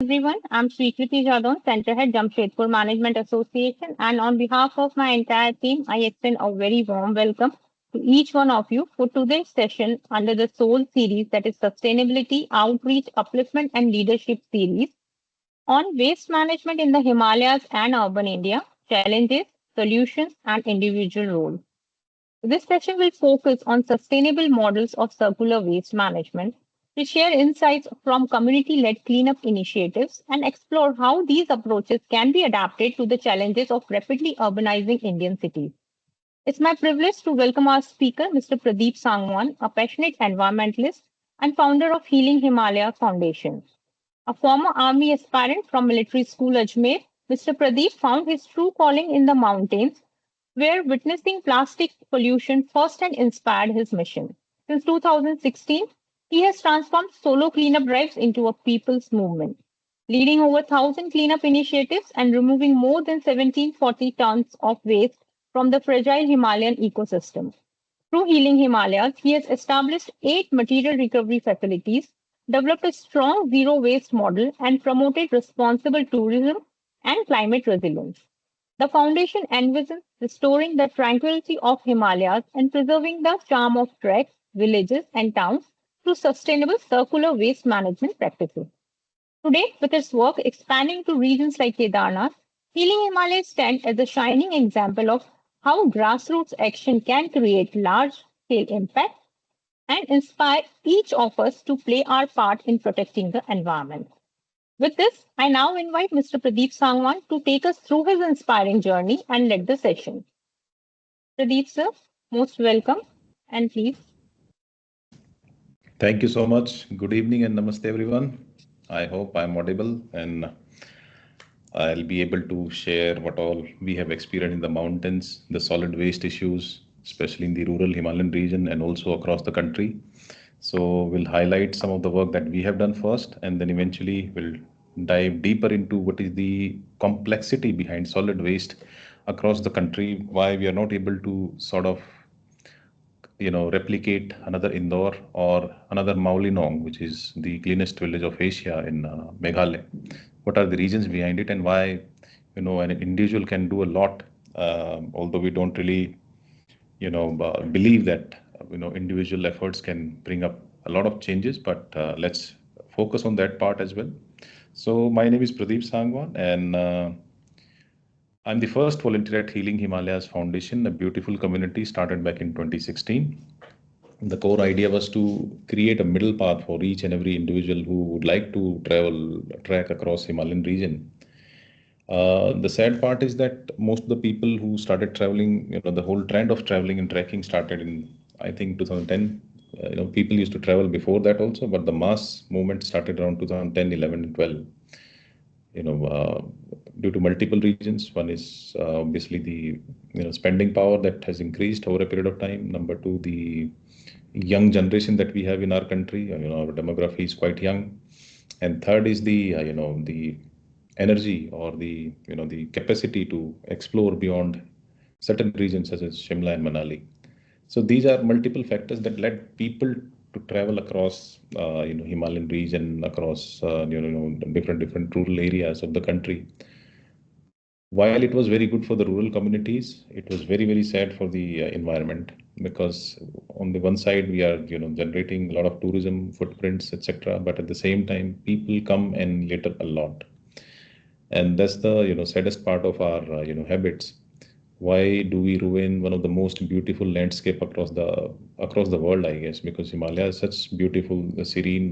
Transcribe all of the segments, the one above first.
Everyone. I'm Srikriti Jadon, Center Head, Jamshedpur Management Association, and on behalf of my entire team, I extend a very warm welcome to each one of you for today's session under the S.O.U.L series, that is Sustainability, Outreach, Upliftment, and Leadership series on waste management in the Himalayas and urban India, challenges, solutions, and individual role. This session will focus on sustainable models of circular waste management. We share insights from community led cleanup initiatives and explore how these approaches can be adapted to the challenges of rapidly urbanizing Indian cities. It's my privilege to welcome our speaker, Mr. Pradeep Sangwan, a passionate environmentalist and founder of Healing Himalayas Foundation. A former army aspirant from military school Ajmer, Mr. Pradeep found his true calling in the mountains where witnessing plastic pollution firsthand inspired his mission. Since 2016, he has transformed solo cleanup drives into a people's movement, leading over 1,000 cleanup initiatives and removing more than 1740 tons of waste from the fragile Himalayan ecosystem. Through Healing Himalayas, he has established 8 material recovery facilities, developed a strong zero waste model, and promoted responsible tourism and climate resilience. The foundation envisions restoring the tranquility of Himalayas and preserving the charm of treks, villages, and towns through sustainable circular waste management practices. Today, with its work expanding to regions like Kedarnath, Healing Himalayas stands as a shining example of how grassroots action can create large scale impact and inspire each of us to play our part in protecting the environment. With this, I now invite Mr. Pradeep Sangwan to take us through his inspiring journey and lead the session. Pradeep sir, most welcome and please. Thank you so much. Good evening and namaste, everyone. I hope I'm audible and I'll be able to share what all we have experienced in the mountains, the solid waste issues, especially in the rural Himalayan region and also across the country. So we'll highlight some of the work that we have done first, and then eventually we'll dive deeper into what is the complexity behind solid waste across the country, why we are not able to sort of replicate another Indore or another Maulinong, which is the cleanest village of Asia in Meghalaya. What are the reasons behind it, and why an individual can do a lot, although we don't really believe that individual efforts can bring up a lot of changes. But let's focus on that part as well. So my name is Pradeep Sangwan, and I'm the first volunteer at Healing Himalayas Foundation, a beautiful community started back in 2016. The core idea was to create a middle path for each and every individual who would like to trek across Himalayan region. The sad part is that most of the people who started traveling, the whole trend of traveling and trekking started in, I think, 2010. People used to travel before that also, but the mass movement started around 2010, 11, and 12. Due to multiple reasons. One is obviously the spending power that has increased over a period of time. Number two, the young generation that we have in our country. Our demography is quite young. And third is the the energy or the capacity to explore beyond certain regions such as Shimla and Manali. So these are multiple factors that led people to travel across Himalayan region, across different rural areas of the country. While it was very good for the rural communities, it was very sad for the environment, because on the one side we are generating a lot of tourism footprints, etc. But at the same time, people come and litter a lot, and that's the saddest part of our habits. Why do we ruin one of the most beautiful landscape across the world? I guess because Himalaya is such beautiful, serene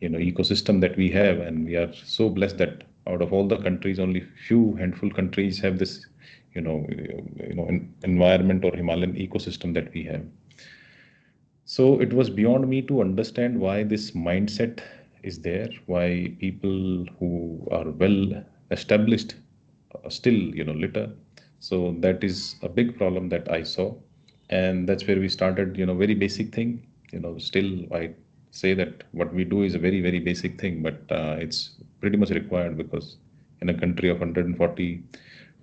ecosystem that we have, and we are so blessed that out of all the countries, only few handful countries have this environment or Himalayan ecosystem that we have. So it was beyond me to understand why this mindset is there, why people who are well established still litter. So that is a big problem that I saw, and that's where we started. Very basic thing. Still I say that what we do is a very basic thing, but it's pretty much required, because in a country of 140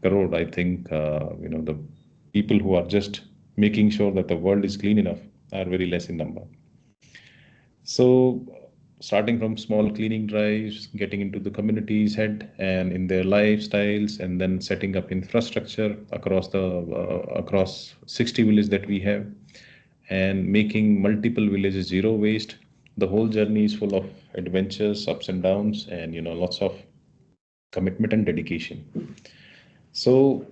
crore, I think the people who are just making sure that the world is clean enough are very less in number. So starting from small cleaning drives, getting into the community's head and in their lifestyles, and then setting up infrastructure across 60 villages that we have, and making multiple villages zero waste. The whole journey is full of adventures, ups and downs, and lots of commitment and dedication. So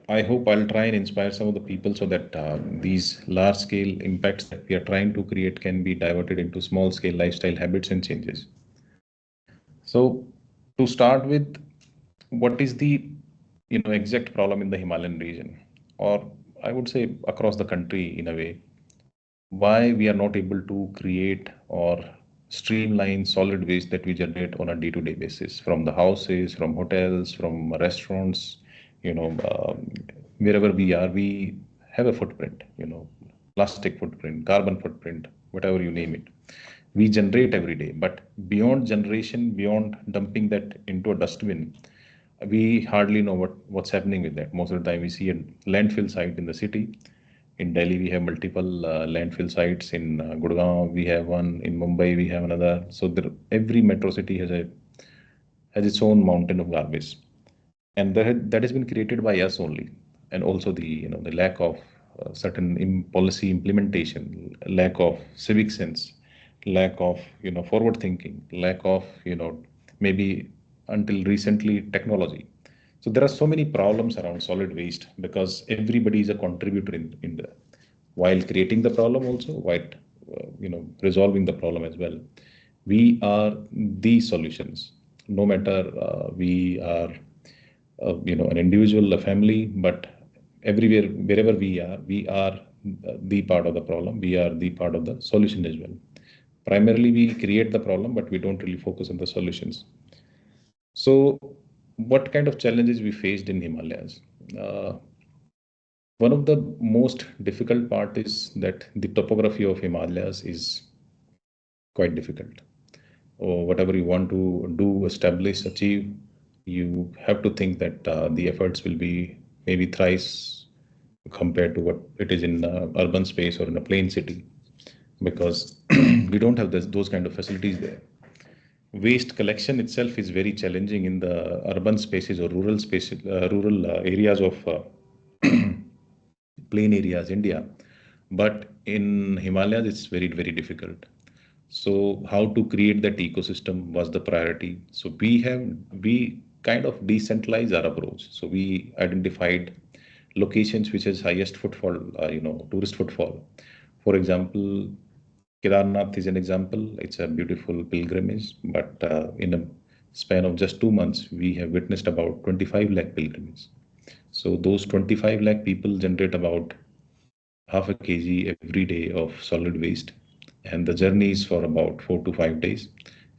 I hope I'll try and inspire some of the people so that these large scale impacts that we are trying to create can be diverted into small scale lifestyle habits and changes. So to start with, what is the exact problem in the Himalayan region, or I would say across the country in a way? Why we are not able to create or streamline solid waste that we generate on a day-to-day basis from the houses, from hotels, from restaurants, wherever we are, we have a footprint, plastic footprint, carbon footprint, whatever you name it. We generate every day, but beyond generation, beyond dumping that into a dustbin, we hardly know what's happening with that. Most of the time, we see a landfill site in the city. In Delhi, we have multiple landfill sites. In Gurgaon, we have one. In Mumbai, we have another. So every metro city has its own mountain of garbage, and that has been created by us only. And also the lack of certain policy implementation, lack of civic sense, lack of forward thinking, lack of maybe until recently technology. So there are so many problems around solid waste because everybody is a contributor in the while creating the problem, also while resolving the problem as well. We are the solutions, no matter we are an individual, a family, but everywhere, wherever we are the part of the problem. We are the part of the solution as well. Primarily, we create the problem, but we don't really focus on the solutions. So, what kind of challenges we faced in Himalayas? Uh, One of the most difficult part is that the topography of Himalayas is quite difficult. Or whatever you want to do, establish, achieve, you have to think that the efforts will be maybe thrice compared to what it is in urban space or in a plain city, because we don't have those kind of facilities there. Waste collection itself is very challenging in the urban spaces or rural spaces, rural areas of plain areas, India. But in Himalayas, it's very, very difficult. So how to create that ecosystem was the priority. So we kind of decentralized our approach. So we identified locations which has highest footfall, tourist footfall. For example, Kedarnath is an example. It's a beautiful pilgrimage, but in a span of just 2 months, we have witnessed about 25 lakh pilgrimages. So those 25 lakh people generate about half a kg every day of solid waste, and the journey is for about 4 to 5 days,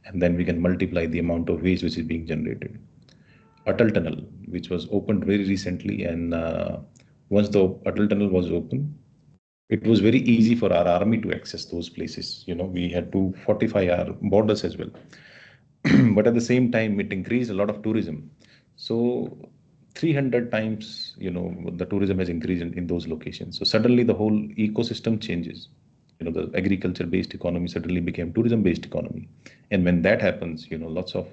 and then we can multiply the amount of waste which is being generated. Atal Tunnel, which was opened very recently, and once the Atal Tunnel was open, it was very easy for our army to access those places. We had to fortify our borders as well. But at the same time, it increased a lot of tourism. So 300 times, the tourism has increased in those locations. So suddenly the whole ecosystem changes. The agriculture-based economy suddenly became tourism-based economy. And when that happens, lots of,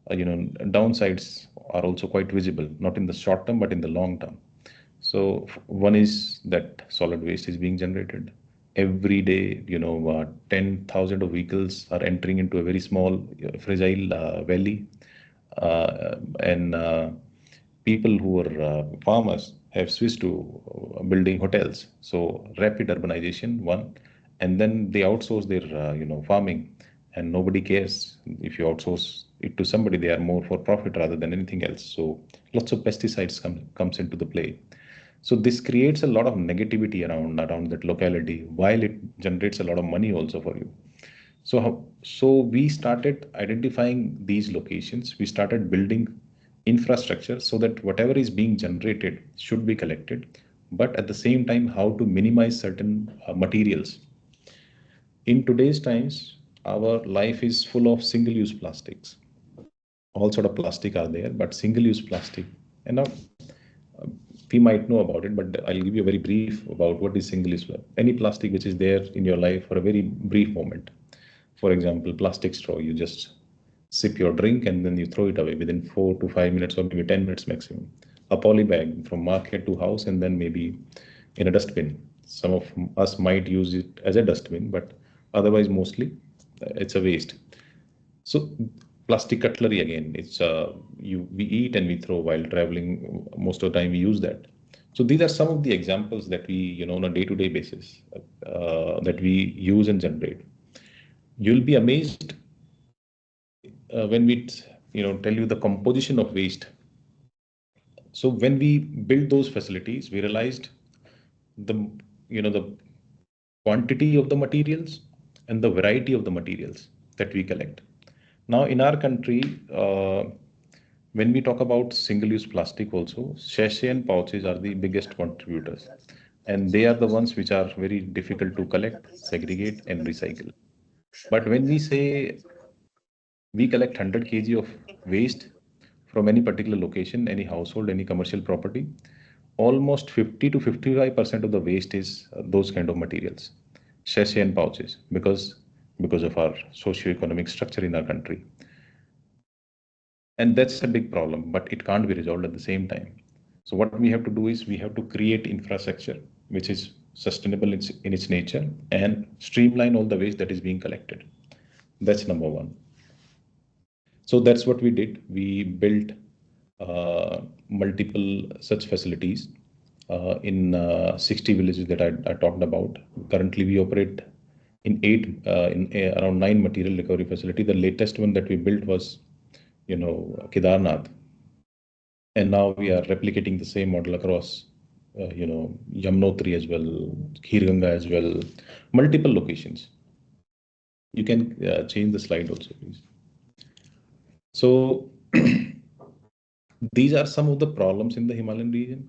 downsides are also quite visible, not in the short term, but in the long term. So one is that solid waste is being generated every day. 10,000 of vehicles are entering into a very small, fragile valley, and people who are farmers have switched to building hotels. So rapid urbanization, one, and then they outsource their farming, and nobody cares if you outsource it to somebody. They are more for profit rather than anything else. So lots of pesticides comes into the play. So this creates a lot of negativity around that locality, while it generates a lot of money also for you. So we started identifying these locations. We started building infrastructure so that whatever is being generated should be collected, but at the same time, how to minimize certain materials. In today's times, our life is full of single-use plastics. All sort of plastic are there, but single-use plastic. And now we might know about it, but I'll give you a very brief about what is single-use plastic. Any plastic which is there in your life for a very brief moment. For example, plastic straw, you just sip your drink and then you throw it away within 4 to 5 minutes or maybe 10 minutes maximum. A poly bag from market to house and then maybe in a dustbin. Some of us might use it as a dustbin, but otherwise mostly it's a waste. So plastic cutlery again, it's we eat and we throw while traveling. Most of the time we use that. So these are some of the examples that we, on a day-to-day basis that we use and generate. You'll be amazed when we, tell you the composition of waste. So when we built those facilities, we realized the quantity of the materials and the variety of the materials that we collect. Now, in our country, when we talk about single-use plastic also, sachet and pouches are the biggest contributors. And they are the ones which are very difficult to collect, segregate, and recycle. But when we say we collect 100 kg of waste from any particular location, any household, any commercial property, almost 50 to 55% of the waste is those kind of materials, sachet and pouches, because of our socio-economic structure in our country. And that's a big problem, but it can't be resolved at the same time. So what we have to do is we have to create infrastructure which is sustainable in its nature and streamline all the waste that is being collected. That's number one. So that's what we did. We built multiple such facilities in 60 villages that I talked about. Currently, we operate in around 9 material recovery facility. The latest one that we built was, Kedarnath, and now we are replicating the same model across, Yamunotri as well, Khirganga as well, multiple locations. You can change the slide also, please. So these are some of the problems in the Himalayan region.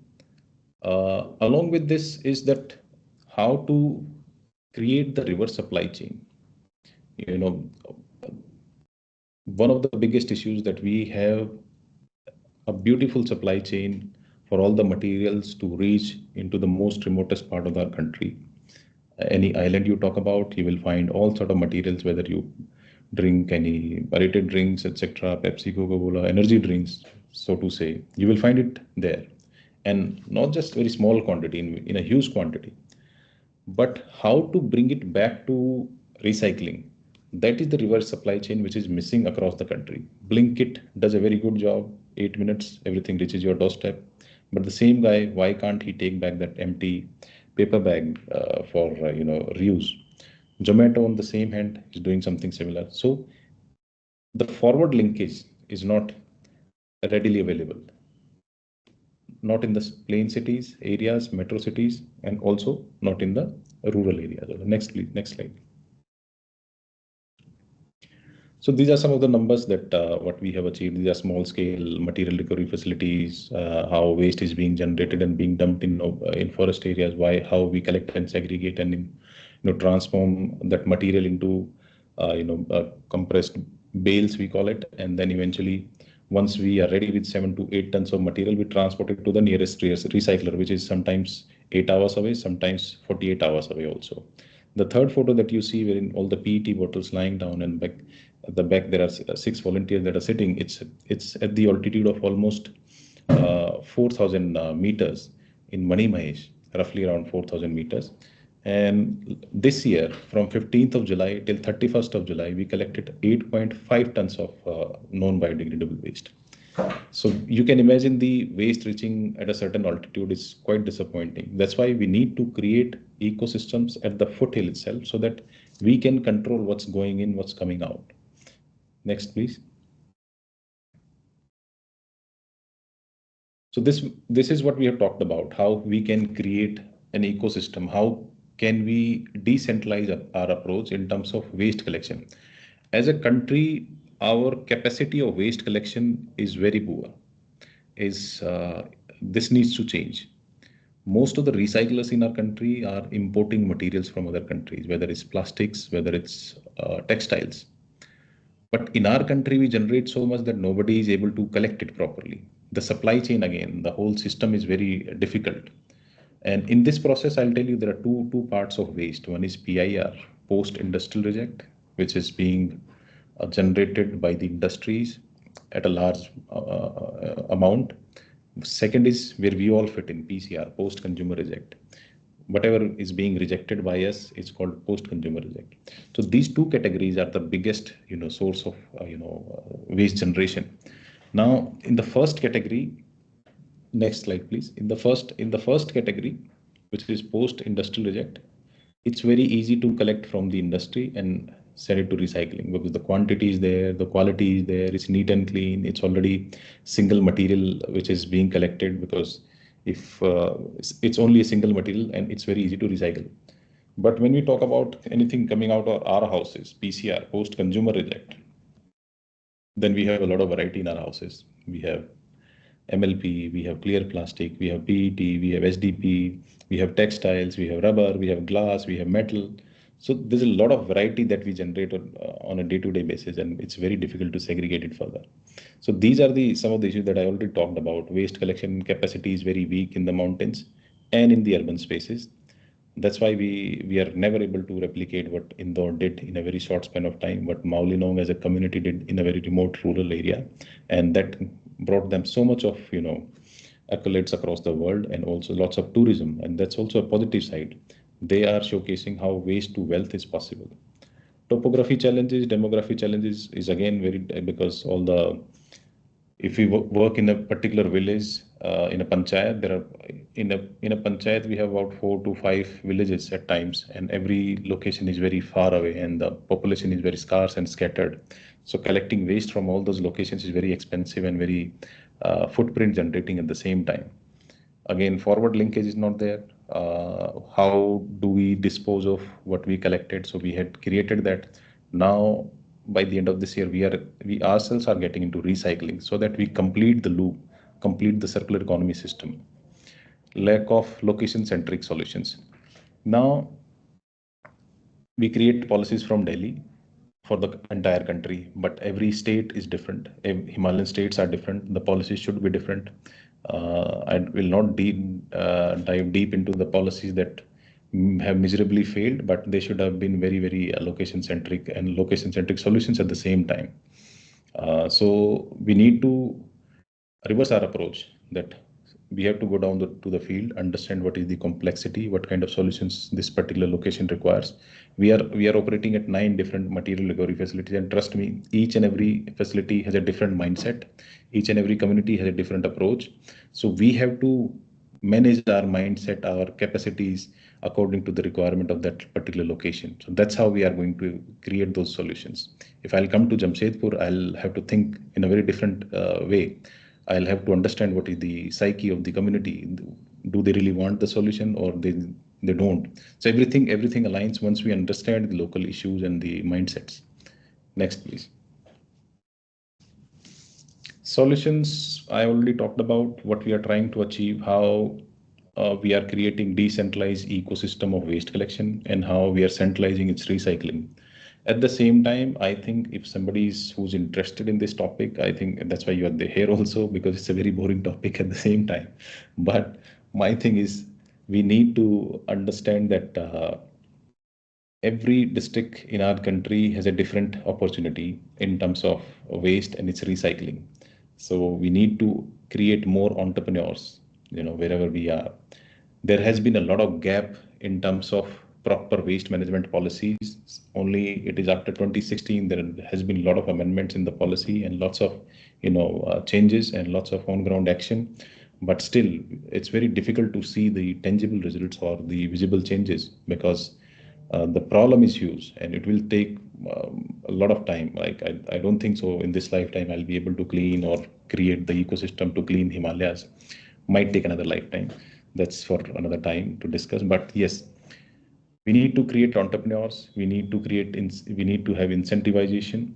Along with this is that how to create the river supply chain. One of the biggest issues that we have a beautiful supply chain for all the materials to reach into the most remotest part of our country. Any island you talk about, you will find all sort of materials, whether you drink any aerated drinks, etc., Pepsi, Coca-Cola, energy drinks, so to say, you will find it there. And not just very small quantity, in a huge quantity. But how to bring it back to recycling? That is the reverse supply chain which is missing across the country. Blinkit does a very good job. 8 minutes, everything reaches your doorstep. But the same guy, why can't he take back that empty paper bag for reuse? Zomato, on the same hand, is doing something similar. So the forward linkage is not readily available. Not in the plain cities, areas, metro cities, and also not in the rural areas. Next, please, next slide. So these are some of the numbers that what we have achieved. These are small scale material recovery facilities, how waste is being generated and being dumped in forest areas, how we collect and segregate and transform that material into compressed bales, we call it, and then eventually once we are ready with 7 to 8 tons of material, we transport it to the nearest recycler, which is sometimes 8 hours away, sometimes 48 hours away also. The third photo that you see, wherein all the PET bottles lying down, and back at the back there are 6 volunteers that are sitting. It's at the altitude of almost 4,000 meters in Mani Mahesh, roughly around 4,000 meters. And this year, from 15th of July till 31st of July, we collected 8.5 tons of non-biodegradable waste. So you can imagine the waste reaching at a certain altitude is quite disappointing. That's why we need to create ecosystems at the foothill itself so that we can control what's going in, what's coming out. Next, please. So this is what we have talked about, how we can create an ecosystem, how can we decentralize our approach in terms of waste collection. As a country, our capacity of waste collection is very poor. This needs to change. Most of the recyclers in our country are importing materials from other countries, whether it's plastics, whether it's textiles. But in our country, we generate so much that nobody is able to collect it properly. The supply chain, again, the whole system is very difficult. And in this process, I'll tell you there are two parts of waste. One is PIR, post-industrial reject, which is being generated by the industries at a large amount. Second is where we all fit in, PCR, post-consumer reject. Whatever is being rejected by us is called post-consumer reject. So these two categories are the biggest, source of, waste generation. Now, in the first category, next slide, please. In the first category, which is post-industrial reject, it's very easy to collect from the industry and send it to recycling because the quantity is there, the quality is there, it's neat and clean, it's already single material which is being collected because if it's only a single material and it's very easy to recycle. But when we talk about anything coming out of our houses, PCR, post-consumer reject, then we have a lot of variety in our houses. We have MLP, we have clear plastic, we have PET, we have SDP, we have textiles, we have rubber, we have glass, we have metal. So there's a lot of variety that we generate on a day-to-day basis, and it's very difficult to segregate it further. So these are some of the issues that I already talked about. Waste collection capacity is very weak in the mountains and in the urban spaces. That's why we are never able to replicate what Indore did in a very short span of time, what Maulinong as a community did in a very remote rural area, and that brought them so much of accolades across the world and also lots of tourism, and that's also a positive side. They are showcasing how waste to wealth is possible. Topography challenges, demography challenges is again very because all the if we work in a particular village in a panchayat, there are in a panchayat we have about 4 to 5 villages at times, and every location is very far away, and the population is very scarce and scattered. So collecting waste from all those locations is very expensive and very footprint generating at the same time. Again, forward linkage is not there. How do we dispose of what we collected? So we had created that. Now by the end of this year, we ourselves are getting into recycling so that we complete the loop, complete the circular economy system. Lack of location-centric solutions. Now we create policies from Delhi for the entire country, but every state is different. Himalayan states are different. The policies should be different. I will not dive deep into the policies that have miserably failed, but they should have been very, very location-centric and location-centric solutions at the same time. So we need to reverse our approach that we have to go down to the field, understand what is the complexity, what kind of solutions this particular location requires. We are operating at 9 different material recovery facilities, and trust me, each and every facility has a different mindset. Each and every community has a different approach. So we have to manage our mindset, our capacities according to the requirement of that particular location. So that's how we are going to create those solutions. If I'll come to Jamshedpur, I'll have to think in a very different way. I'll have to understand what is the psyche of the community. Do they really want the solution or they don't? So everything aligns once we understand the local issues and the mindsets. Next, please. Solutions, I already talked about what we are trying to achieve, how we are creating decentralized ecosystem of waste collection and how we are centralizing its recycling. At the same time, I think if somebody who's interested in this topic, I think that's why you are here also, because it's a very boring topic at the same time. But my thing is, we need to understand that every district in our country has a different opportunity in terms of waste and its recycling. So we need to create more entrepreneurs, wherever we are. There has been a lot of gap in terms of proper waste management policies. Only it is after 2016 there has been a lot of amendments in the policy and lots of changes and lots of on-ground action. But still, it's very difficult to see the tangible results or the visible changes because the problem is huge and it will take a lot of time. Like I don't think so in this lifetime I'll be able to clean or create the ecosystem to clean Himalayas. Might take another lifetime. That's for another time to discuss. But yes, we need to create entrepreneurs. We need to have incentivization,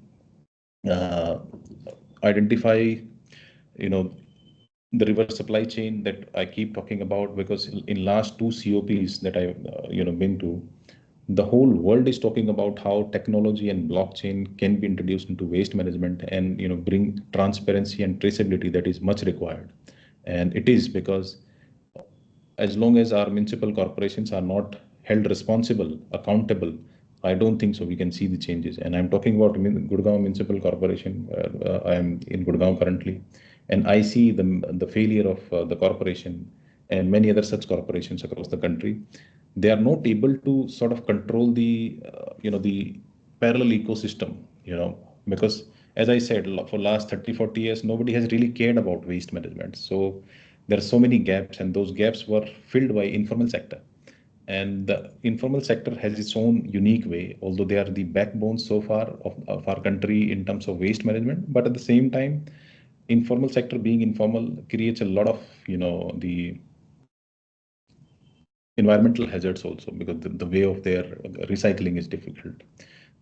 identify, the reverse supply chain that I keep talking about, because in last 2 COPs that I've, been to, the whole world is talking about how technology and blockchain can be introduced into waste management and, bring transparency and traceability that is much required. And it is because as long as our municipal corporations are not held responsible, accountable, I don't think so. We can see the changes. And I'm talking about Gurgaon Municipal Corporation. I am in Gurgaon currently, and I see the failure of the corporation and many other such corporations across the country. They are not able to sort of control the parallel ecosystem, because as I said, for last 30-40 years, nobody has really cared about waste management. So there are so many gaps, and those gaps were filled by informal sector. And the informal sector has its own unique way, although they are the backbone so far of our country in terms of waste management. But at the same time, informal sector being informal creates a lot of, the environmental hazards also, because the way of their recycling is difficult.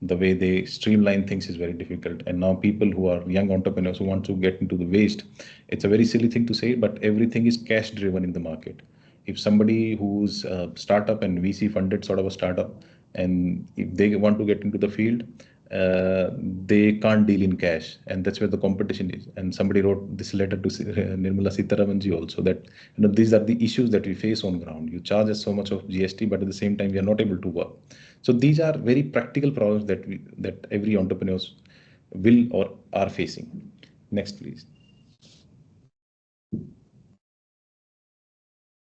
The way they streamline things is very difficult. And now people who are young entrepreneurs who want to get into the waste, it's a very silly thing to say, but everything is cash driven in the market. If somebody who's a startup and VC funded sort of a startup, and if they want to get into the field, they can't deal in cash, and that's where the competition is. And somebody wrote this letter to Nirmala Sitharaman ji also, that these are the issues that we face on ground. You charge us so much of GST, but at the same time we are not able to work. So these are very practical problems that every entrepreneurs will or are facing. Next, please.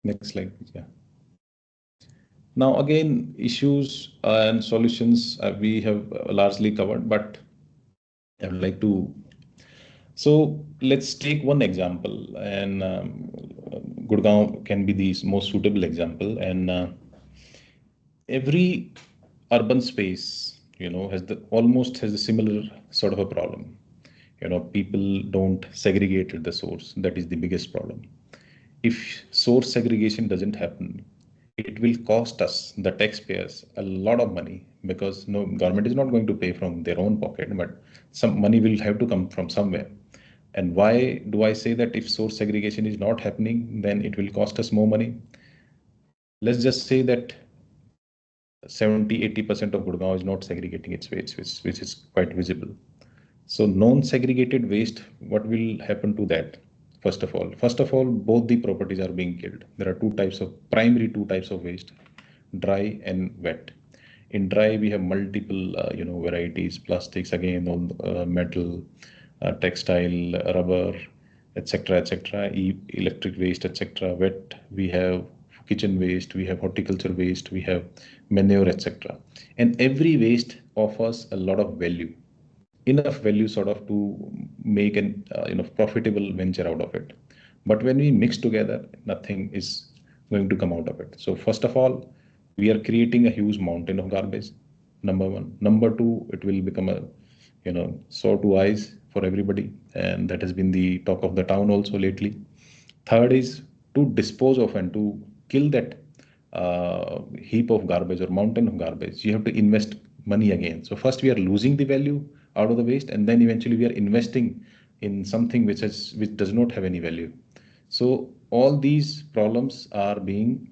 Next slide, please. Yeah. Now, again, issues and solutions we have largely covered, but I would like to. So let's take one example, and Gurgaon can be the most suitable example. And every urban space, has almost has a similar sort of a problem. People don't segregate at the source. That is the biggest problem. If source segregation doesn't happen, it will cost us, the taxpayers, a lot of money, because no government is not going to pay from their own pocket, but some money will have to come from somewhere. And why do I say that if source segregation is not happening, then it will cost us more money? Let's just say that 70-80% of Gurgaon is not segregating its waste, which is quite visible. So non-segregated waste, what will happen to that? First of all, both the properties are being killed. There are primary two types of waste, dry and wet. In dry, we have multiple, varieties, plastics, again, all metal, textile, rubber, etc., etc., electric waste, etc. Wet, we have kitchen waste, we have horticulture waste, we have manure, etc. And every waste offers a lot of value, enough value sort of to make an profitable venture out of it. But when we mix together, nothing is going to come out of it. So first of all, we are creating a huge mountain of garbage. Number one. Number two, it will become a sore to eyes for everybody, and that has been the talk of the town also lately. Third is to dispose of and to kill that heap of garbage or mountain of garbage. You have to invest money again. So first we are losing the value out of the waste, and then eventually we are investing in something which does not have any value. So all these problems are being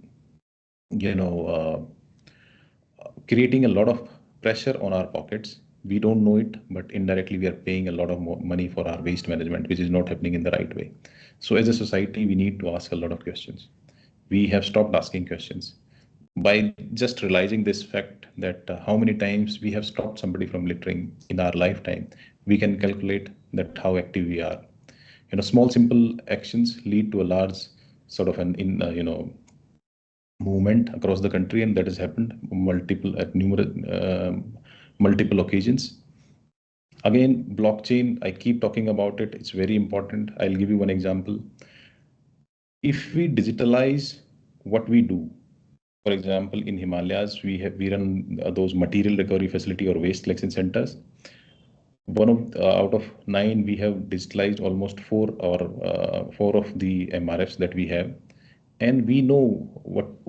creating a lot of pressure on our pockets. We don't know it, but indirectly we are paying a lot of more money for our waste management, which is not happening in the right way. So as a society, we need to ask a lot of questions. We have stopped asking questions. By just realizing this fact, that how many times we have stopped somebody from littering in our lifetime, we can calculate that how active we are. Small simple actions lead to a large sort of an movement across the country, and that has happened multiple occasions. Again, blockchain, I keep talking about it. It's very important. I'll give you one example. If we digitalize what we do, for example, in Himalayas, we run those material recovery facility or waste collection centers. Out of 9, we have digitalized almost 4 of the MRFs that we have, and we know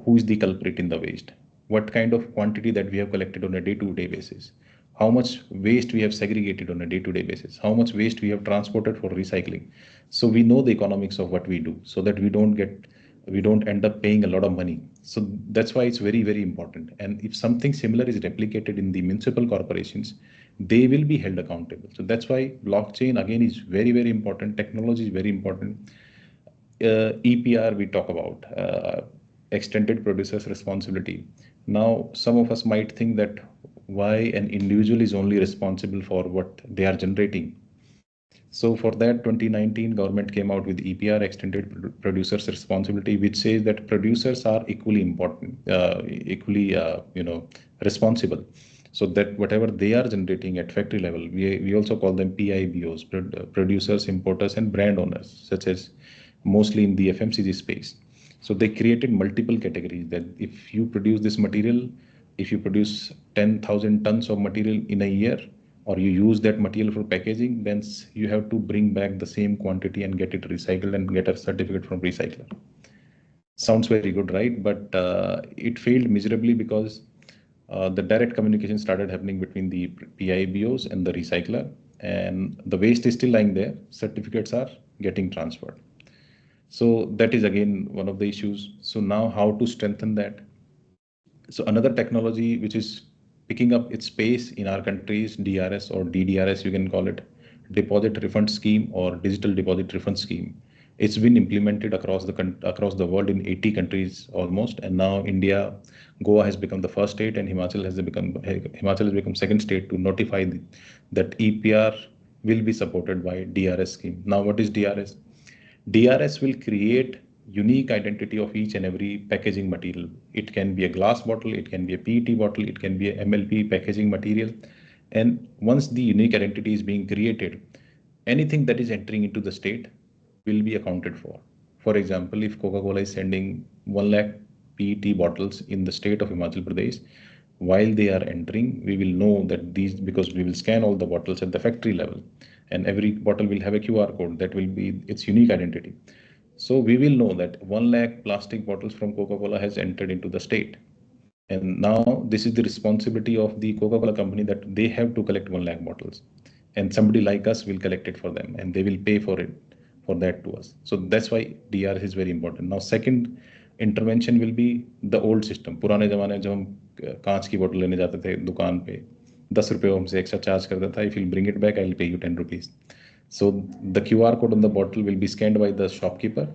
who is the culprit in the waste, what kind of quantity that we have collected on a day-to-day basis, how much waste we have segregated on a day-to-day basis, how much waste we have transported for recycling. So we know the economics of what we do, so that we don't end up paying a lot of money. So that's why it's very, very important. And if something similar is replicated in the municipal corporations, they will be held accountable. So that's why blockchain again is very, very important. Technology is very important. EPR we talk about, extended producer's responsibility. Now, some of us might think that why an individual is only responsible for what they are generating. So for that, 2019 government came out with EPR, Extended Producers Responsibility, which says that producers are equally important, equally responsible. So that whatever they are generating at factory level, we also call them PIBOs, producers, importers, and brand owners, such as mostly in the FMCG space. So they created multiple categories that if you produce this material, if you produce 10,000 tons of material in a year, or you use that material for packaging, then you have to bring back the same quantity and get it recycled and get a certificate from recycler. Sounds very good, right? But it failed miserably because the direct communication started happening between the PIBOs and the recycler, and the waste is still lying there. Certificates are getting transferred. So that is again one of the issues. So now how to strengthen that? So another technology which is picking up its pace in our countries, DRS or DDRS, you can call it, deposit refund scheme or digital deposit refund scheme. It's been implemented across the world in 80 countries almost, and now India, Goa has become the first state, and Himachal has become second state to notify that EPR will be supported by DRS scheme. Now, what is DRS? DRS will create unique identity of each and every packaging material. It can be a glass bottle, it can be a PET bottle, it can be a MLP packaging material. And once the unique identity is being created, anything that is entering into the state will be accounted for. For example, if Coca-Cola is sending 1 lakh PET bottles in the state of Himachal Pradesh, while they are entering, we will know that these, because we will scan all the bottles at the factory level, and every bottle will have a QR code that will be its unique identity. So we will know that 1 lakh plastic bottles from Coca-Cola has entered into the state. And now this is the responsibility of the Coca-Cola company, that they have to collect 1 lakh bottles. And somebody like us will collect it for them, and they will pay for it, for that to us. So that's why DRS is very important. Now, second intervention will be the old system. पुराने ज़माने जब हम कांच की बोतल लेने जाते थे दुकान पे, 10 रुपये हमसे एक्स्ट्रा चार्ज करता था. If you'll bring it back, I'll pay you 10 rupees. So the QR code on the bottle will be scanned by the shopkeeper,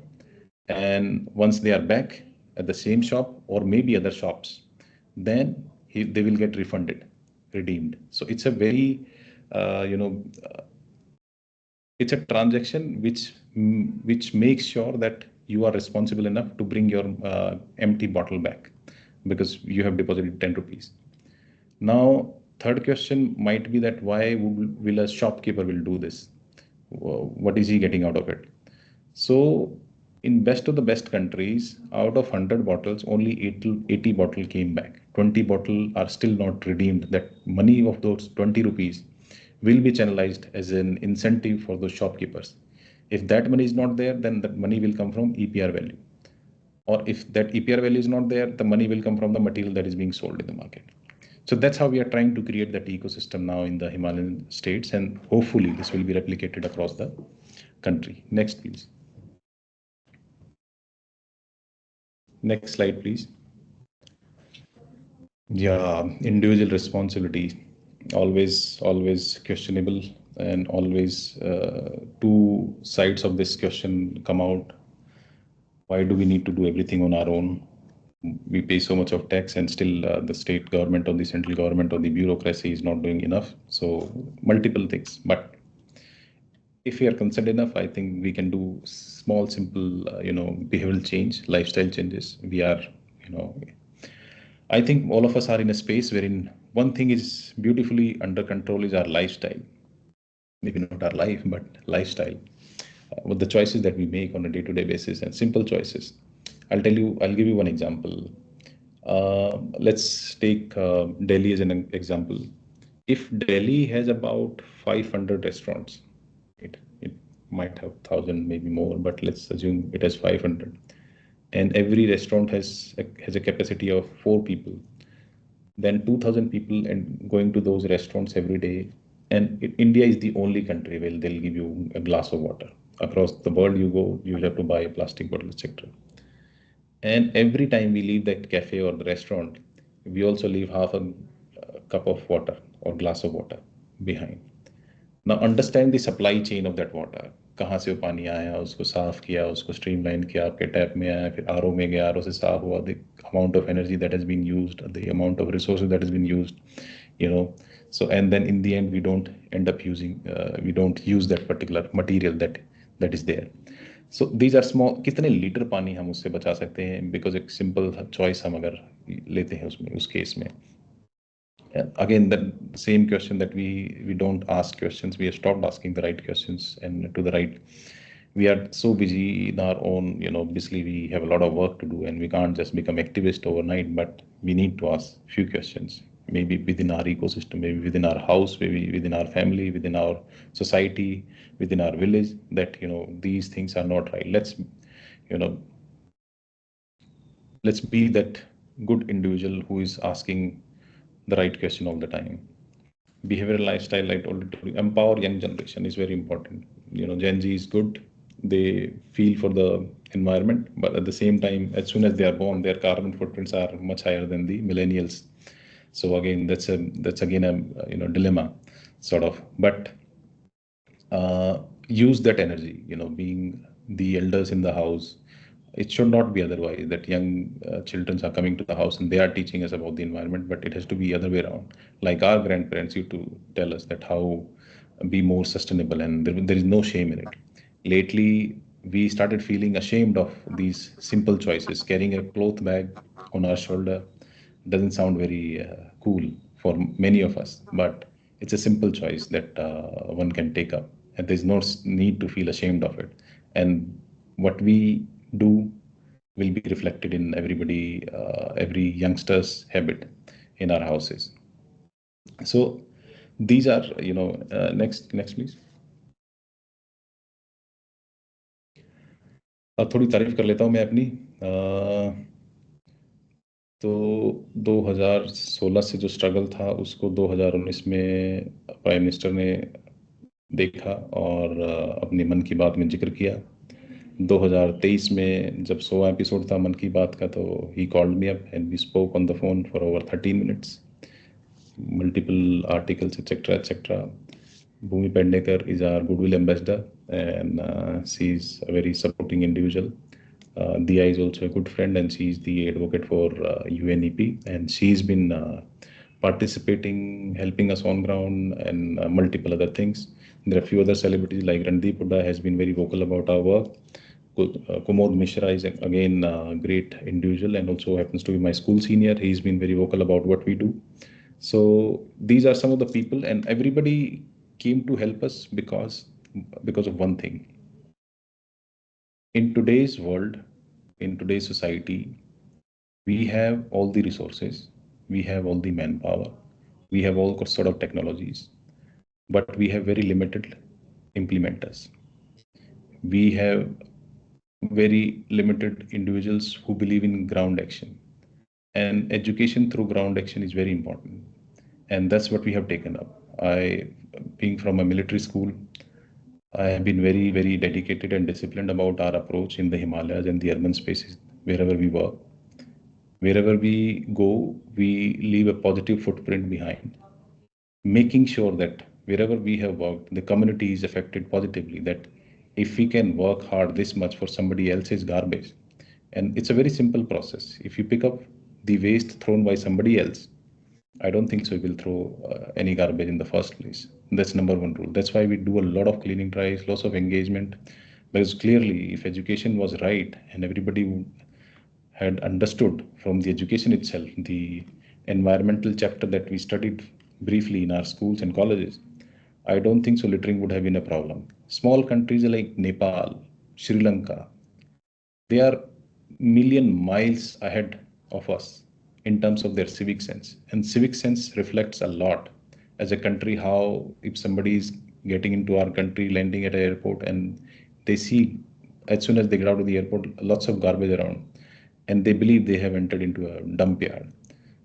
and once they are back at the same shop or maybe other shops, then they will get refunded, redeemed. So it's a very it's a transaction which makes sure that you are responsible enough to bring your empty bottle back because you have deposited 10 rupees. Now, third question might be that why will a shopkeeper will do this? What is he getting out of it? So in best of the best countries, out of 100 bottles, only 80 bottle came back. 20 bottle are still not redeemed. That money of those 20 rupees will be channelized as an incentive for those shopkeepers. If that money is not there, then that money will come from EPR value. Or if that EPR value is not there, the money will come from the material that is being sold in the market. So that's how we are trying to create that ecosystem now in the Himalayan states, and hopefully this will be replicated across the country. Next, please. Next slide, please. Yeah, individual responsibility, always questionable, and always two sides of this question come out. Why do we need to do everything on our own? We pay so much of tax, and still the state government or the central government or the bureaucracy is not doing enough. So multiple things, but if we are concerned enough, I think we can do small, simple, behavioral change, lifestyle changes. We are, I think all of us are in a space wherein one thing is beautifully under control is our lifestyle. Maybe not our life, but lifestyle. With the choices that we make on a day-to-day basis, and simple choices. I'll give you one example. Let's take Delhi as an example. If Delhi has about 500 restaurants, it might have 1,000, maybe more, but let's assume it has 500. And every restaurant has a capacity of 4 people. Then 2,000 people and going to those restaurants every day. And India is the only country where they'll give you a glass of water. Across the world you go, you will have to buy a plastic bottle, etc. And every time we leave that cafe or the restaurant, we also leave half a cup of water or glass of water behind. Now understand the supply chain of that water. कहाँ से वो पानी आया, उसको साफ किया, उसको streamline किया, आपके टैप में आया, फिर आरओ में गया, आरओ से साफ हुआ, the amount of energy that has been used, the amount of resources that has been used, you know. So and then in the end we don't end up using we don't use that particular material that is there. So these are small, कितने litre पानी हम उससे बचा सकते हैं, because एक simple choice हम अगर लेते हैं उसमें, उस केस में. Again, the same question that we don't ask questions, we have stopped asking the right questions and to the right. We are so busy in our own, obviously we have a lot of work to do and we can't just become activist overnight, but we need to ask few questions, maybe within our ecosystem, maybe within our house, maybe within our family, within our society, within our village, that, these things are not right. You know, let's be that good individual who is asking the right question all the time. Behavioral lifestyle, I told you, to empower young generation is very important. Gen Z is good. They feel for the environment, but at the same time, as soon as they are born, their carbon footprints are much higher than the millennials. So again, that's again a dilemma, sort of. But use that energy. Being the elders in the house, it should not be otherwise, that young children are coming to the house and they are teaching us about the environment, but it has to be other way around. Like our grandparents used to tell us that how be more sustainable, and there is no shame in it. Lately we started feeling ashamed of these simple choices. Carrying a cloth bag on our shoulder doesn't sound very cool for many of us, but it's a simple choice that one can take up, and there's no need to feel ashamed of it. And what we do will be reflected in every youngster's habit in our houses. So these are, next please. थोड़ी तारीफ कर लेता हूँ मैं अपनी. तो 2016 से जो स्ट्रगल था उसको 2019 में प्राइम मिनिस्टर ने देखा और अपने मन की बात में जिक्र किया. 2023 में जब 100वां एपिसोड था मन की बात का, तो he called me up and we spoke on the phone for over 13 minutes, multiple articles, etc., etc. Bhumi Pendekar is our goodwill ambassador, and she's a very supporting individual. Dia is also a good friend, and she's the advocate for UNEP, and she's been participating, helping us on ground, and multiple other things. There are a few other celebrities like Randeep Hooda has been very vocal about our work. Kumod Mishra is again a great individual and also happens to be my school senior. He's been very vocal about what we do. So these are some of the people, and everybody came to help us because of one thing. In today's world, in today's society, we have all the resources, we have all the manpower, we have all sort of technologies, but we have very limited implementers. We have very limited individuals who believe in ground action, and education through ground action is very important, and that's what we have taken up. Being from a military school, I have been very, very dedicated and disciplined about our approach in the Himalayas and the urban spaces wherever we work. Wherever we go, we leave a positive footprint behind, making sure that wherever we have worked, the community is affected positively. That if we can work hard this much for somebody else's garbage, and it's a very simple process. If you pick up the waste thrown by somebody else, I don't think so you will throw any garbage in the first place. That's number one rule. That's why we do a lot of cleaning drives, lots of engagement, because clearly if education was right and everybody had understood from the education itself, the environmental chapter that we studied briefly in our schools and colleges, I don't think so littering would have been a problem. Small countries like Nepal, Sri Lanka, they are million miles ahead of us in terms of their civic sense. And civic sense reflects a lot as a country. How if somebody is getting into our country, landing at an airport, and they see as soon as they get out of the airport lots of garbage around, and they believe they have entered into a dump yard.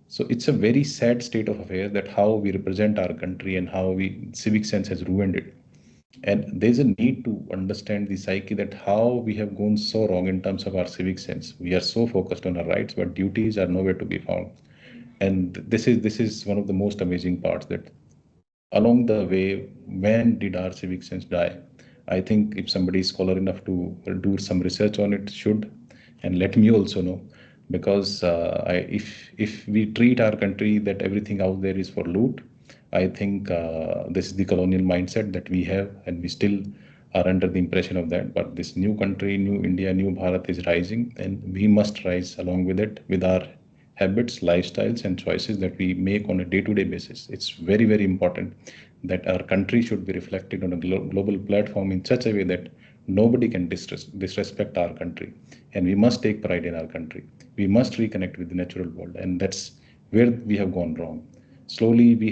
So it's a very sad state of affairs that how we represent our country and how civic sense has ruined it. And there's a need to understand the psyche, that how we have gone so wrong in terms of our civic sense. We are so focused on our rights, but duties are nowhere to be found. And this is one of the most amazing parts, that along the way, when did our civic sense die? I think if somebody is scholar enough to do some research on it, should, and let me also know, because if we treat our country that everything out there is for loot, I think this is the colonial mindset that we have, and we still are under the impression of that. But this new country, new India, new Bharat is rising, and we must rise along with it, with our habits, lifestyles, and choices that we make on a day-to-day basis. It's very, very important that our country should be reflected on a global platform in such a way that nobody can disrespect our country, and we must take pride in our country. We must reconnect with the natural world, and that's where we have gone wrong. Slowly, we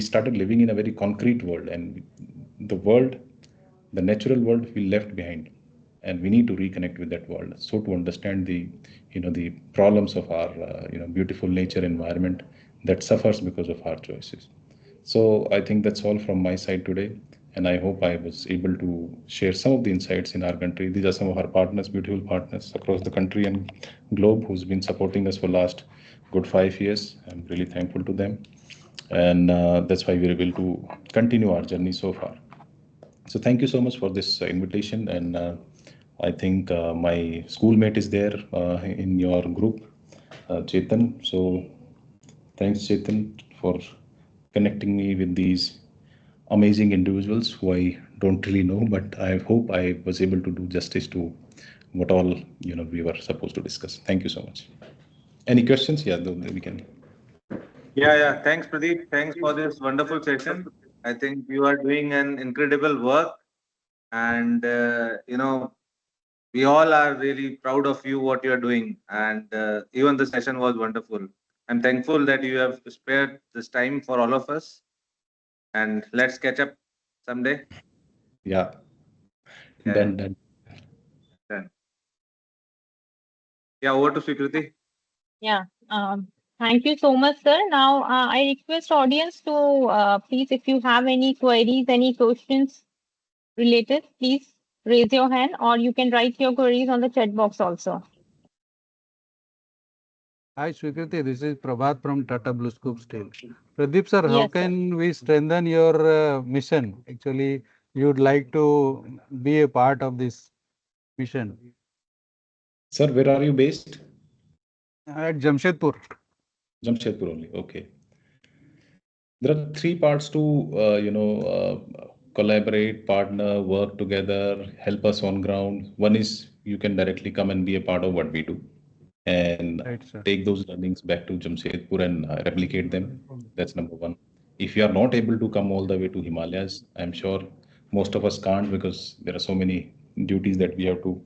started living in a very concrete world, and the world, the natural world, we left behind, and we need to reconnect with that world. So to understand the problems of our beautiful nature environment that suffers because of our choices. So I think that's all from my side today, and I hope I was able to share some of the insights in our country. These are some of our partners, beautiful partners across the country and globe, who's been supporting us for last good 5 years. I'm really thankful to them, and that's why we're able to continue our journey so far. So thank you so much for this invitation, and I think my schoolmate is there in your group, Chetan. So thanks, Chetan, for connecting me with these amazing individuals who I don't really know, but I hope I was able to do justice to what all we were supposed to discuss. Thank you so much. Any questions? Yeah, we can. Yeah. Thanks, Pradeep. Thanks for this wonderful session. I think you are doing an incredible work, and we all are really proud of you what you are doing. And even the session was wonderful. I'm thankful that you have spared this time for all of us. And let's catch up someday. Yeah, Yeah. done. Done. Yeah. Over to Swikriti. Yeah. Thank you so much, sir. Now, I request audience to please, if you have any queries, any questions related, please raise your hand, or you can write your queries on the chat box also. Hi, Swikriti. This is Prabhat from Tata Blue Scoop Steel. Pradeep sir, how Yes, sir. can we strengthen your mission? Actually, you would like to be a part of this mission Sir, where are you based? at Jamshedpur. Jamshedpur only. Okay. There are three parts to collaborate, partner, work together, help us on ground. One is you can directly come and be a part of what we do, and Right, sir. take those learnings back to Jamshedpur and replicate them. That's number one. If you are not able to come all the way to Himalayas, I'm sure most of us can't, because there are so many duties that we have to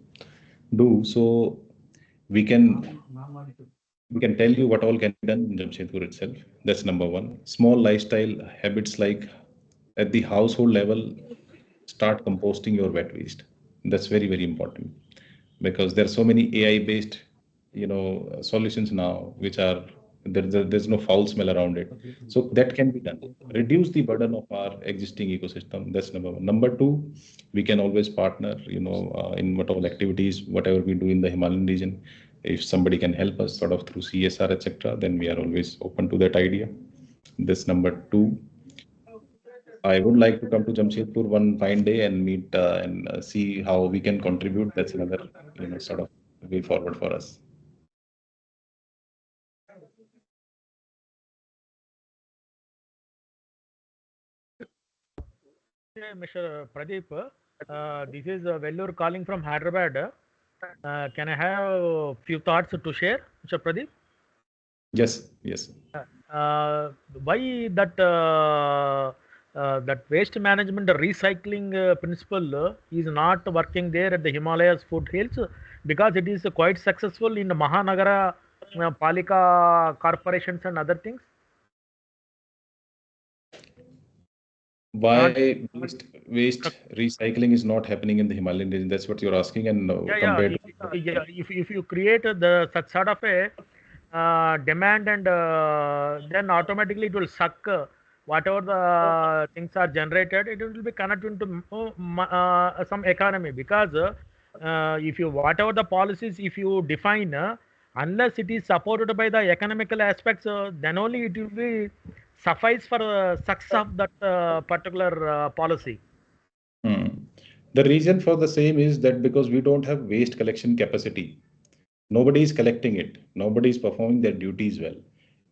do. So we can we can tell you what all can be done in Jamshedpur itself. That's number one. Small lifestyle habits, like at the household level, start composting your wet waste. That's very, very important, because there are so many AI based, solutions now, which are there's no foul smell around it. So that can be done. Reduce the burden of our existing ecosystem. That's number one. Number two, we can always partner, in what all activities, whatever we do in the Himalayan region. If somebody can help us sort of through CSR, etc., then we are always open to that idea. That's number two. I would like to come to Jamshedpur one fine day and meet and see how we can contribute. That's another, sort of way forward for us. Mr. Pradeep, this is Vellore calling from Hyderabad. Can I have a few thoughts to share, Mr. Pradeep? Yes, yes. Why that waste management, the recycling principle is not working there at the Himalayas foothills? Because it is quite successful in the Mahanagara, Palika corporations and other things. Not Why waste recycling is not happening in the Himalayan region? That's what you're asking, and yeah. compared. If you create the such sort of a demand, and then automatically it will suck whatever the things are generated, it will be connected to some economy. Because if you whatever the policies if you define, unless it is supported by the economical aspects, then only it will be suffice for success of that particular policy. Hmm. The reason for the same is that because we don't have waste collection capacity. Nobody is collecting it. Nobody is performing their duties well.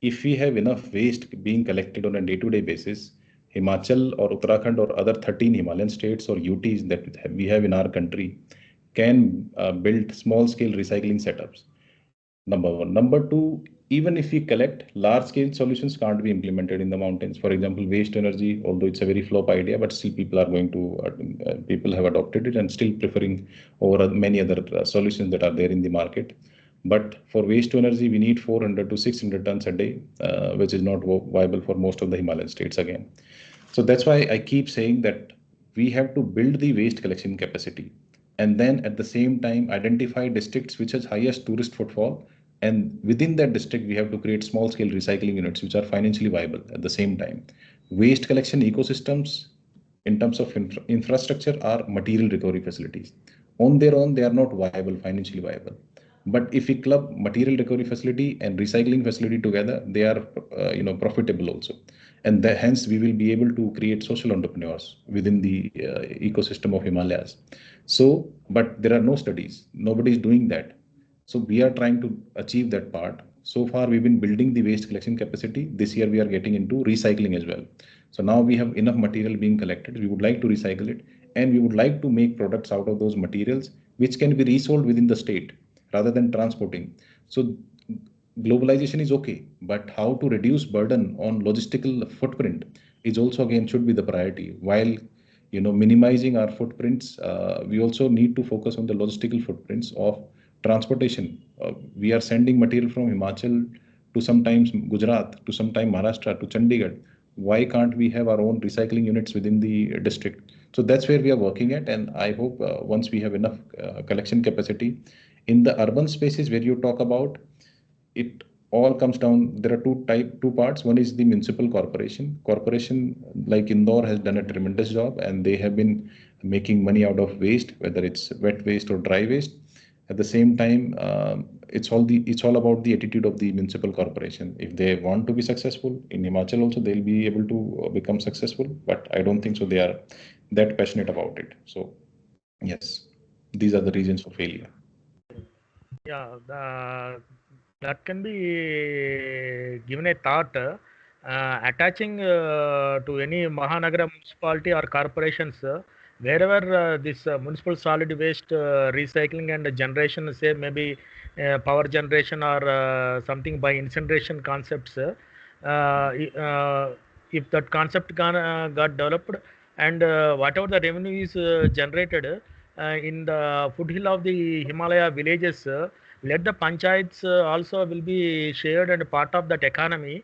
If we have enough waste being collected on a day-to-day basis, Himachal or Uttarakhand or other 13 Himalayan states or UTs that we have in our country can build small-scale recycling setups. Number one. Number two, even if we collect, large scale solutions can't be implemented in the mountains. For example, waste energy, although it's a very flop idea, but still people are going to, people have adopted it and still preferring over many other solutions that are there in the market. But for waste to energy, we need 400 to 600 tons a day, which is not viable for most of the Himalayan states again. So that's why I keep saying that we have to build the waste collection capacity and then at the same time identify districts which has highest tourist footfall, and within that district we have to create small scale recycling units which are financially viable at the same time. Waste collection ecosystems in terms of infrastructure are material recovery facilities. On their own, they are not viable, financially viable. But if we club material recovery facility and recycling facility together, they are profitable also. And hence we will be able to create social entrepreneurs within the ecosystem of Himalayas. So, but there are no studies. Nobody is doing that. So we are trying to achieve that part. So far, we've been building the waste collection capacity. This year, we are getting into recycling as well. So now we have enough material being collected. We would like to recycle it, and we would like to make products out of those materials, which can be resold within the state rather than transporting. So globalization is okay, but how to reduce burden on logistical footprint is also again should be the priority. While minimizing our footprints, we also need to focus on the logistical footprints of transportation. We are sending material from Himachal to sometimes Gujarat, to sometime Maharashtra, to Chandigarh. Why can't we have our own recycling units within the district? So that's where we are working at, and I hope once we have enough collection capacity in the urban spaces where you talk about, it all comes down. There are two parts. One is the municipal corporation like Indore has done a tremendous job, and they have been making money out of waste, whether it's wet waste or dry waste. At the same time, it's all about the attitude of the municipal corporation. If they want to be successful in Himachal also, they'll be able to become successful, but I don't think so they are that passionate about it. So yes, these are the reasons for failure. Yeah, that can be given a thought. Attaching to any Mahanagara municipality or corporations, wherever this municipal solid waste recycling and generation, say maybe power generation or something by incineration concepts, if that concept got developed and whatever the revenue is generated in the foothill of the Himalaya villages, let the panchayats also will be shared and part of that economy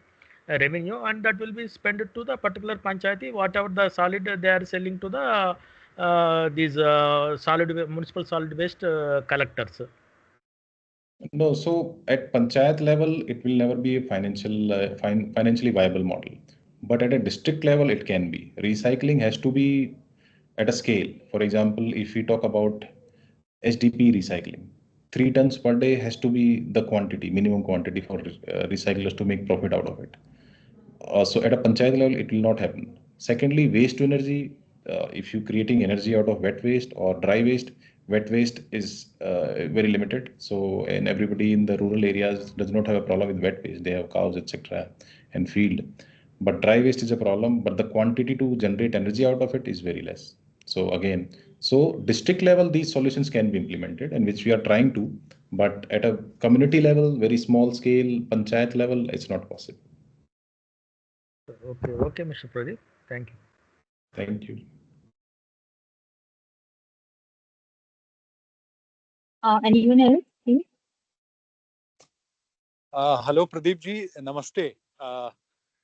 revenue, and that will be spent to the particular panchayati, whatever the solid they are selling to the these municipal solid waste collectors. No, so at panchayat level, it will never be a financially viable model. But at a district level, it can be. Recycling has to be at a scale. For example, if we talk about SDP recycling, 3 tons per day has to be the quantity, minimum quantity for recyclers to make profit out of it. So at a panchayat level, it will not happen. Secondly, waste to energy. If you're creating energy out of wet waste or dry waste, wet waste is very limited. So, and everybody in the rural areas does not have a problem with wet waste. They have cows, etc., and field. But dry waste is a problem. But the quantity to generate energy out of it is very less. So again, so district level, these solutions can be implemented, and which we are trying to. But at a community level, very small scale, panchayat level, it's not possible. Okay, Mr. Pradeep. Thank you. Thank you. Anyone else, please? Hello, Pradeep ji. Namaste.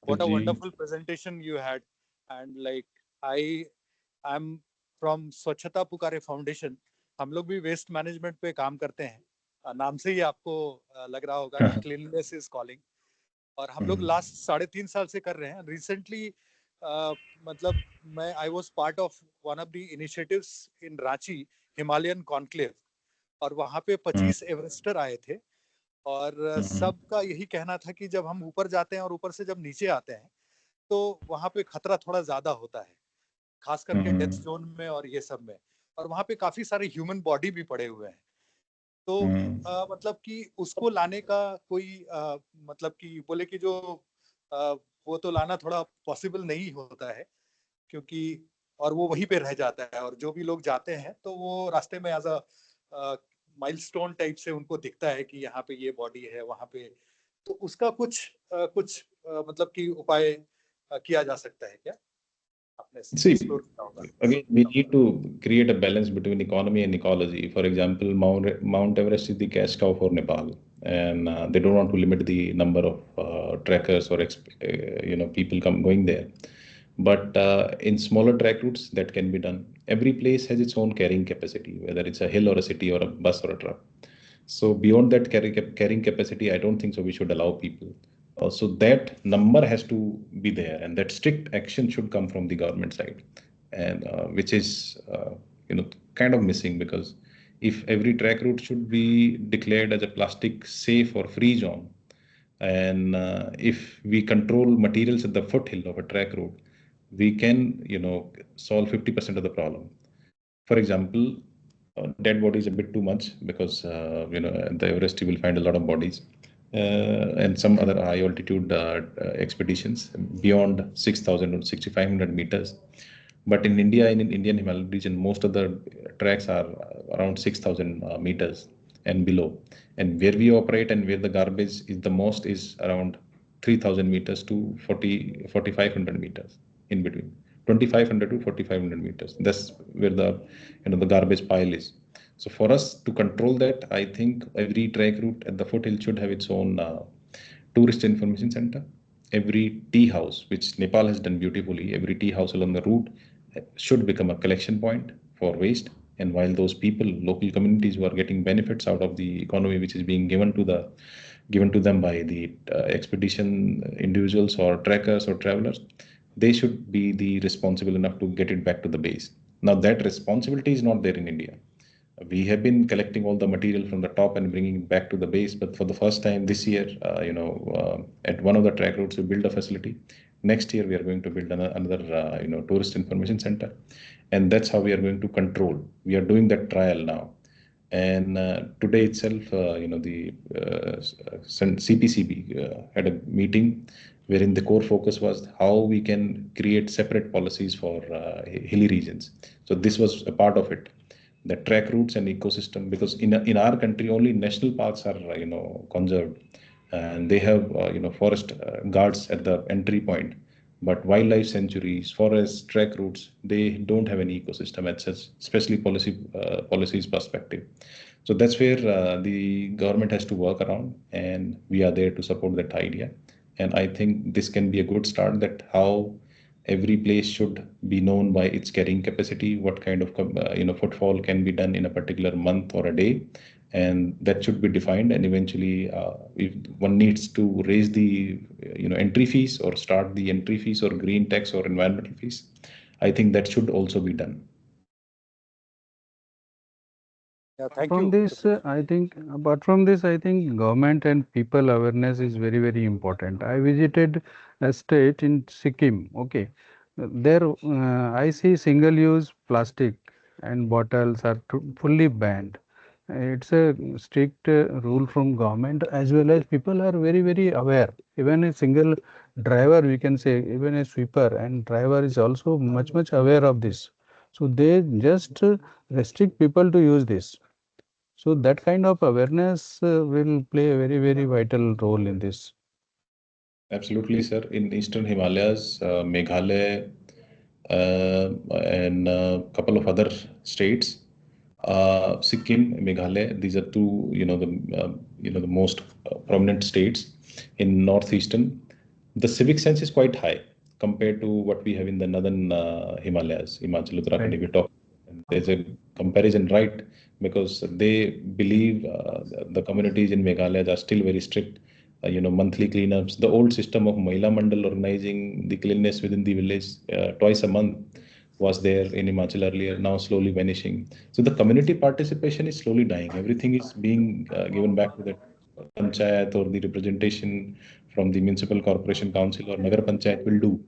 What a Ji. wonderful presentation you had. And like I'm from स्वच्छता पुकारे foundation. हम लोग भी waste management पे काम करते हैं. नाम से ही आपको लग रहा होगा कि क्लीनलीनेस इज कॉलिंग. और हम लोग लास्ट 3.5 साल से कर रहे हैं. रिसेंटली मतलब मैं I was part of one of the initiatives in Ranchi Himalayan conclave, और वहाँ पे 25 एवरेस्टर आए थे. और सबका यही कहना था कि जब हम ऊपर जाते हैं और ऊपर से जब नीचे आते हैं तो वहाँ पे खतरा थोड़ा ज्यादा होता है, खास करके डेथ जोन में और ये सब में. और वहाँ पे काफी सारे ह्यूमन बॉडी भी पड़े हुए हैं. तो मतलब कि उसको लाने का कोई मतलब कि बोले कि जो वो तो लाना थोड़ा पॉसिबल नहीं होता है, क्योंकि और वो वहीं पे रह जाता है, और जो भी लोग जाते हैं तो वो रास्ते में एज अ माइलस्टोन टाइप से उनको दिखता है कि यहाँ पे ये बॉडी है, वहाँ पे, तो उसका कुछ मतलब कि उपाय किया जा सकता है क्या? आपने See, एक्सप्लोर किया होगा। again, we need to create a balance between economy and ecology. For example, Mount Everest is the cash cow for Nepal, and they don't want to limit the number of trekkers or people going there. But in smaller track routes, that can be done. Every place has its own carrying capacity, whether it's a hill or a city or a bus or a truck. So beyond that carrying capacity, I don't think so we should allow people. So that number has to be there, and that strict action should come from the government side, and which is kind of missing, because if every track route should be declared as a plastic safe or free zone, and if we control materials at the foothill of a track route, we can solve 50% of the problem. For example, dead bodies a bit too much, because at the Everest you will find a lot of bodies, and some other high altitude expeditions beyond 6,000 or 6,500 meters. But in India, in Indian Himalayan region, most of the tracks are around 6,000 meters and below. And where we operate and where the garbage is the most is around 3,000 meters to 4,500 meters in between. 2,500 to 4,500 meters. That's where the garbage pile is. So for us to control that, I think every track route at the foothill should have its own tourist information center. Every tea house, which Nepal has done beautifully, every tea house along the route should become a collection point for waste. And while those people, local communities who are getting benefits out of the economy, which is being given to them by the expedition individuals or trackers or travelers, they should be the responsible enough to get it back to the base. Now that responsibility is not there in India. We have been collecting all the material from the top and bringing it back to the base, but for the first time this year, at one of the track routes we build a facility. Next year we are going to build another tourist information center, and that's how we are going to control. We are doing that trial now. And today itself, the CPCB had a meeting wherein the core focus was how we can create separate policies for hilly regions. So this was a part of it, the track routes and ecosystem, because in our country only national parks are conserved, and they have forest guards at the entry point. But wildlife sanctuaries, forests, track routes, they don't have any ecosystem at such, especially policies perspective. So that's where the government has to work around, and we are there to support that idea. And I think this can be a good start, that how every place should be known by its carrying capacity, what kind of footfall can be done in a particular month or a day, and that should be defined. And eventually, if one needs to raise the entry fees or start the entry fees or green tax or environmental fees, I think that should also be done. Yeah, Apart thank from you. this, I think government and people awareness is very, very important. I visited a state in Sikkim. Okay, there I see single-use plastic and bottles are fully banned. It's a strict rule from government, as well as people are very, very aware. Even a single driver, we can say, even a sweeper and driver is also much, much aware of this. So they just restrict people to use this. So that kind of awareness will play a very, very vital role in this. Absolutely, sir. In Eastern Himalayas, Meghalaya, and a couple of other states, Sikkim, Meghalaya. These are two, the most prominent states in northeastern. The civic sense is quite high compared to what we have in the northern Himalayas, Himachal, Uttarakhand. Right. If you talk, there's a comparison, right? Because they believe the communities in Meghalaya are still very strict. Monthly cleanups. The old system of Mahila Mandal organizing the cleanliness within the village twice a month was there in Himachal earlier, now slowly vanishing. So the community participation is slowly dying. Everything is being given back to the panchayat, or the representation from the municipal corporation council or Nagar Panchayat will do.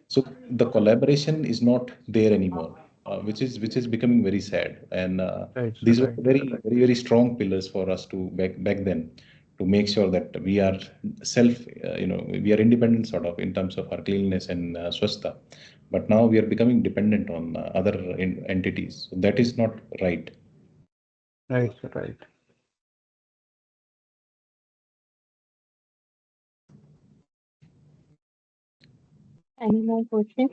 So the collaboration is not there anymore. which is becoming very sad. And Right, these were right. very strong pillars for us to back then, to make sure that we are we are independent sort of in terms of our cleanliness and swasthta. But now we are becoming dependent on other entities. So that is not right. Right, right. Any more questions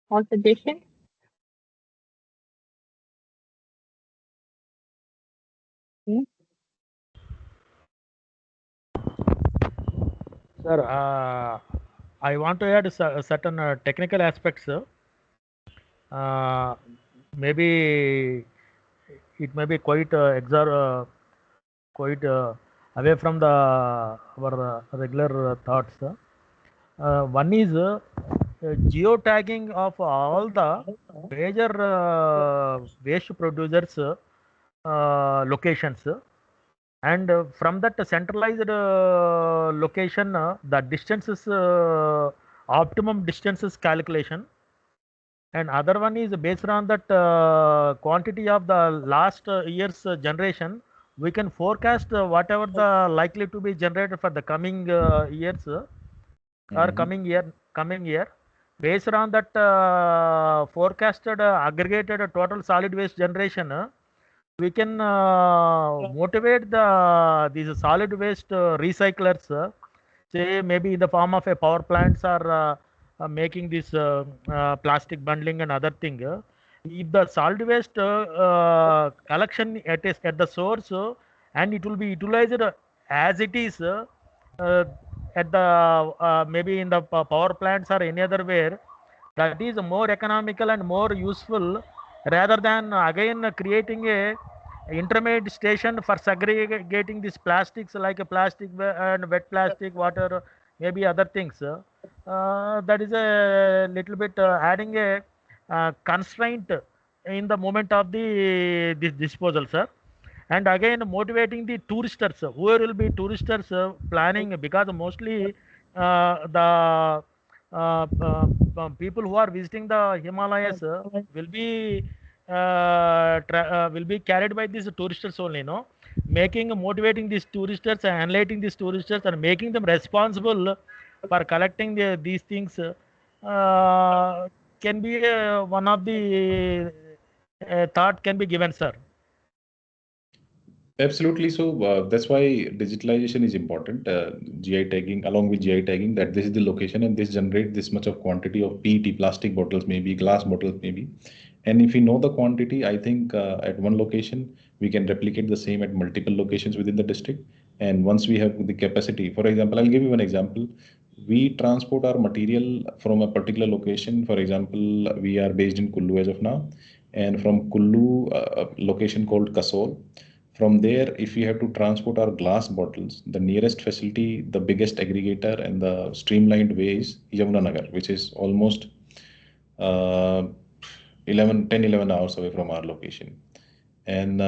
or suggestions? Hmm? Sir, I want to add certain technical aspects. Uh, Maybe it may be quite quite away from the our regular thoughts. One is geotagging of all the major waste producers locations, and from that centralized location, the distances, optimum distances calculation, and other one is based on that quantity of the last year's generation. We can forecast whatever the likely to be generated for the coming years, or coming year. Based on that forecasted aggregated total solid waste generation, we can motivate these solid waste recyclers, say maybe in the form of a power plants, or making this plastic bundling and other thing. If the solid waste collection at the source, and it will be utilized as it is, uh, at the maybe in the power plants or any other where, that is more economical and more useful, rather than again creating a intermediate station for segregating these plastics, like a plastic and wet plastic, water, maybe other things. That is a little bit adding a constraint in the moment of the this disposal, sir. And again motivating the touristers, whoever will be touristers planning, because mostly the people who are visiting the Himalayas will be carried by these touristers only, no? Making motivating these touristers and enlightening these touristers and making them responsible for collecting these things, can be one of the thought can be given, sir. Absolutely. So that's why digitalization is important. GI tagging, along with GI tagging, that this is the location and this generate this much of quantity of PET plastic bottles, maybe glass bottles, maybe. And if we know the quantity, I think at one location we can replicate the same at multiple locations within the district. And once we have the capacity, for example, I'll give you one example. We transport our material from a particular location. For example, we are based in Kullu as of now, and from Kullu, a location called Kasol. From there, if we have to transport our glass bottles, the nearest facility, the biggest aggregator, and the streamlined way is Yamunanagar, which is almost uh, 11 hours away from our location. And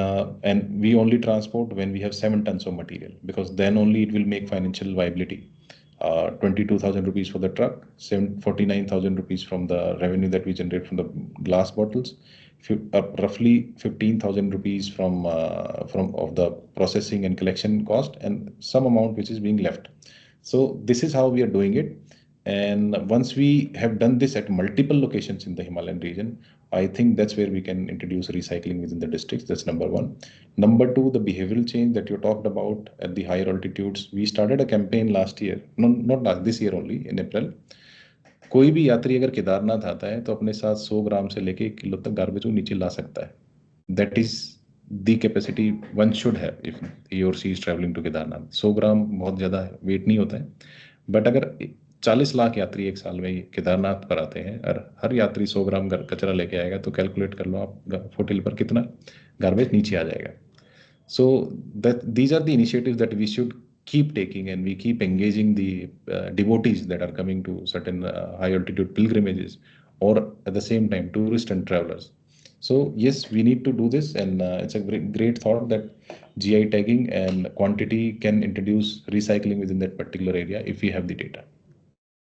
we only transport when we have 7 tons of material, because then only it will make financial viability. 22,000 rupees for the truck, 49,000 rupees from the revenue that we generate from the glass bottles, roughly 15,000 rupees from of the processing and collection cost, and some amount which is being left. So this is how we are doing it. And once we have done this at multiple locations in the Himalayan region, I think that's where we can introduce recycling within the districts. That's number one. Number two, the behavioral change that you talked about at the higher altitudes. We started a campaign last year, no, not last, this year only, in April. कोई भी यात्री अगर केदारनाथ आता है तो अपने साथ 100 ग्राम से लेके 1 किलो तक गार्बेज को नीचे ला सकता है. That is the capacity one should have if he or she is traveling to Kedarnath. 100 ग्राम बहुत ज़्यादा है, वेट नहीं होता है. बट अगर 40 लाख यात्री एक साल में केदारनाथ पर आते हैं और हर यात्री 100 ग्राम कचरा लेके आएगा, तो कैलकुलेट कर लो आप होटल पर कितना गार्बेज नीचे आ जाएगा. So that these are the initiatives that we should keep taking, and we keep engaging the devotees that are coming to certain high altitude pilgrimages, or at the same time tourists and travelers. So yes, we need to do this, and it's a great thought that GI tagging and quantity can introduce recycling within that particular area if we have the data.